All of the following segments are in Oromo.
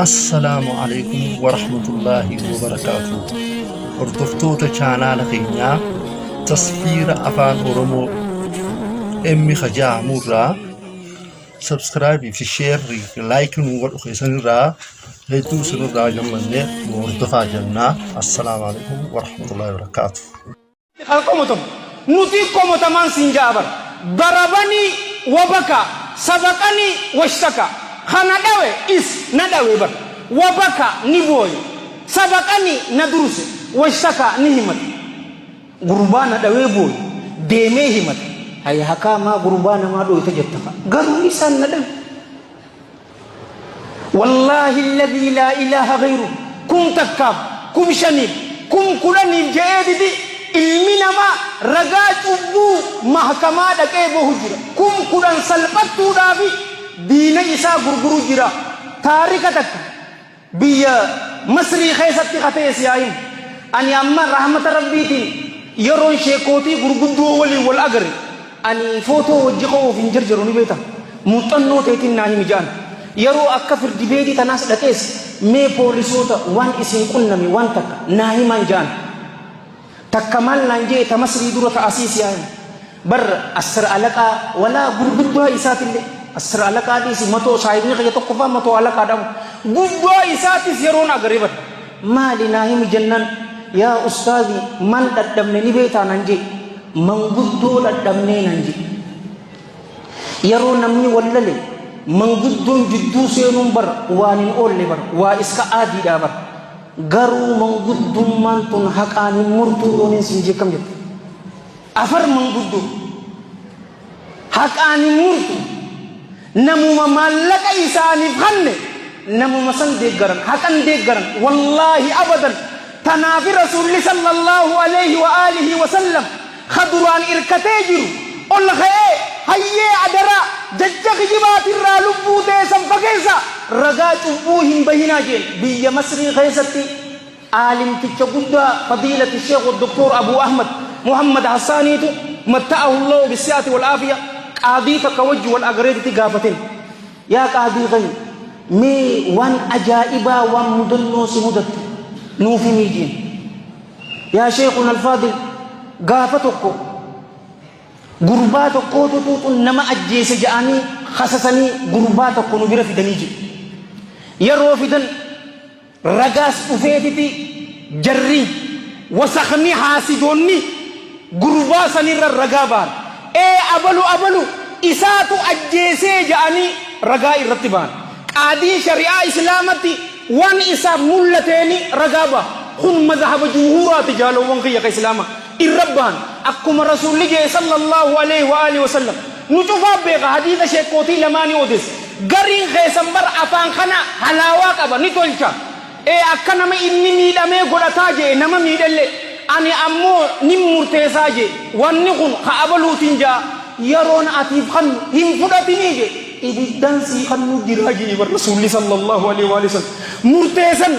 Assalamu alaikum warahmatullahi wabarakatuh. Hordoftoota chaanaala keenyaa tasfiira afaan Oromoo emmi khajaamurraa subscribe fi share like nu godhu keessanirraa hedduu isinirraa gammannee nu hordofaa jennaa. Assalamu alaikum warahmatullahi wabarakatuh. Halkomotom nuti komotaman sinjabar darabani wabaka sabakani washtaka khana dawe is nadawe bar wabaka ni boy sabakani nadruse washtaka ni himat gurbana dawe boy deme himat hay hakama gurbana ma do tajattafa garu lisan nadam wallahi alladhi la ilaha ghayru kum takab kum shanib kum kulani jaedidi ilmina ma ragaa cubbuu mahkamaa dhaqee bahu jira kum kudhan salphattuudhaafi diina isaa gurguru jira. Taarika takka biyya Masrii keessatti katee siyaayin ani amma rahmata rabbiitiin yeroon sheekootii gurguddoo waliin wal agarre ani footoo wajji qo'uuf hin jarjaru ni beekta muuxannoo teetiin naa himi ja'an yeroo akka firdibeetii tanaas dhaqees mee poolisoota waan isin qunname waan takka naa himan ja'an takkamal nanje tamasri dura ta'asisiyan bar asr alaka wala gurguddo isaatille asr alaka disi mato saayibni kaya tokkofa mato alaka dam guddo isaatis yeroon agaribat mali nahim jannan ya ustazi man daddamne ni beeta nanje man guddo daddamne nanje yero namni wallale man guddo jiddu seenum bar wanin olle bar wa iska adi da bar garu manguddumman tun haqani murtu onin sinje kam jet afar manguddu haqani murtu namuma malaka isani khanne namuma san degaran haqan degaran wallahi abadan tanafi rasul sallallahu alaihi wa alihi wa sallam khadran irkatejiru ol khaye hayye adara jajjaq jibatir lubbu de sam fakeza ragaa cubbuu hin bahinaa jeen biyya Masrii keessatti aalimticha guddaa fadiilati sheekh Dr. Abu Ahmad Muhammad Hassaniitu matta'ahu Allah bisi'ati wal aafiya qaadii takka wajji wal agareetitti gaafateen yaa qaadii gani mee waan ajaa'ibaa waan mudannoo si mudatte nuuf himii jeen yaa sheekhuna alfaadil gaafa tokko gurbaa tokkootu nama ajjeese ja'anii khasasanii gurbaa tokko nu bira fidanii jiru yeroo fidan ragaas dhufeetiti jarri wasakni haasidoonni gurbaa sanirra ragaa baan abalu isaatu ajjeesee ja'anii ragaa irratti baan qaadii shari'aa islaamatti waan isaaf mul'ateeni ragaa baa kun madhaba jumhuuraati jaalowwan kiyya ka islaama irrabbaan akkuma rasuulli jee sallallahu alaihi wa alihi wa sallam nu cufaa beeka hadiisa sheekootii lamaanii odes gariin keessan bar afaan kana halaawaa qaba ni tolcha akka nama inni miidhamee godhataa jee nama miidhalle ani ammoo nin murteessaa jee wanni kun ka abaluutiin jaa yeroon atiif kan hin fudhatinii jee ibiddan sii kan nu jiraa jee bar rasuulli sallallahu alaihi wa sallam murteessan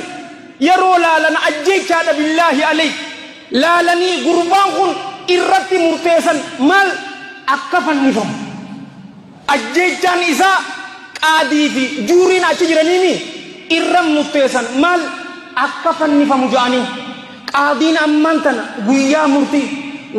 yeroo laalan ajjechaadha billaahi alayhi laalanii gurbaan kun irratti murteessan maal akka fannifamu ajjechaan isaa qaadii fi juuriin achi jiraniimi irra murteessan maal akka fannifamu ja'anii qaadiin ammaan tana guyyaa murtii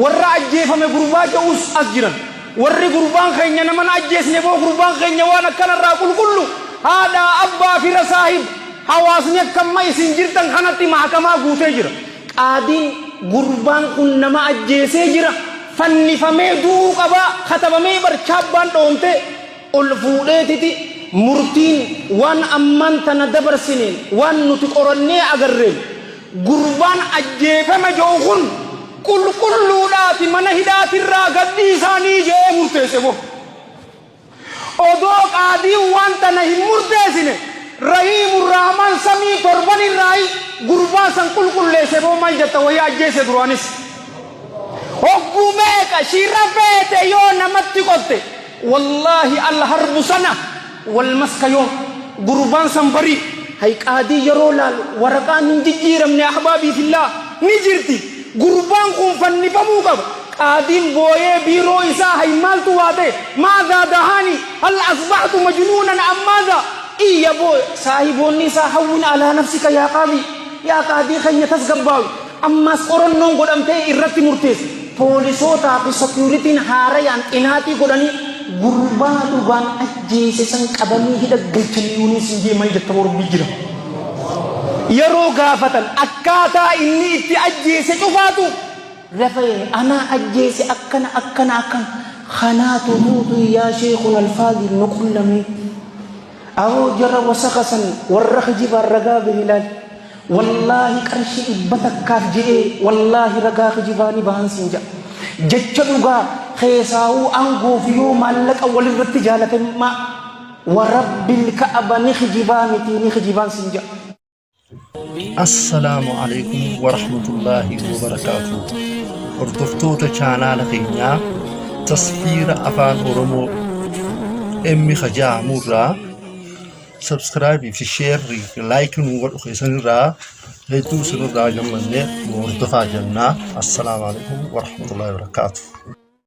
warra ajjeefame gurbaa ja'us as jiran warri gurbaan keenya naman ajjeesne boo gurbaan keenya waan akkanarraa qulqullu haadha abbaa fira saahib hawaasni akkamma isin jirtan kanatti mahakamaa guutee jira qaadiin gurbaan kun nama ajjeesee jira fannifamee du'uu qaba katabamee barchaabbaan dhoomte ol fuudheetiti murtiin waan ammaan tana dabarsineen waan nuti qorannee agarreen gurbaan ajjeefame jiru kun qulqulluudhaati mana hidhaatirraa gaddi isaanii jee murteesse bo odoo qaadiin waan tana hin murteessine rahiimur rahmaan samii torban irraayi gurbaa san qulqulleesse boo maal jetta wayyaa ajjeese duraanis hoggumeeka shirra feete yoo namatti qotte wallahi alharbu sana walmaska yoo gurbaan san barii hay qaadii yeroo laalu waraqaan hin jijjiiramne ahbaabii fillah ni jirti gurbaan kun fannifamuu qaba qaadiin booyee biiroo isaa hay maaltu waate maadhaa dahani hal asbahtu majnuunan am maadhaa إيا بو صاحبوني ساحوين على نفسك يا قاضي يا قاضي خيني تسقباوي أما سقرن نون قدامتي إرتي مرتيس بوليسوتا في سكيورتين هاريان إناتي قداني غربا دوبان أجي سيسان قبني هيدا قلتليوني سنجي ما يدتور بيجرا يرو غافتن أكاتا إني إتي أجي سيشوفاتو رفين أنا أجي سي أكنا خنات موت يا شيخنا الفاضل نقول لمي أو جرى وسقسا والرخجب الرقاب هلال والله كرشي إبتك كاف جئي والله رقاق جباني بان سنجا جتشدوغا خيساو أنقو في يوم لك أول الرتجالة ما ورب الكعبة نخجبان سنجا. السلام عليكم ورحمة الله وبركاته. hordoftoota chaanaala keenyaa tasfiira afaan oromoo emmi kajaamurraa subscribe fi share fi like nu godhu keessanirraa hedduu isinirraa gammannee nu hordofaa jennaa. Assalaamu alaikum warahmatullahi wabarakatuh.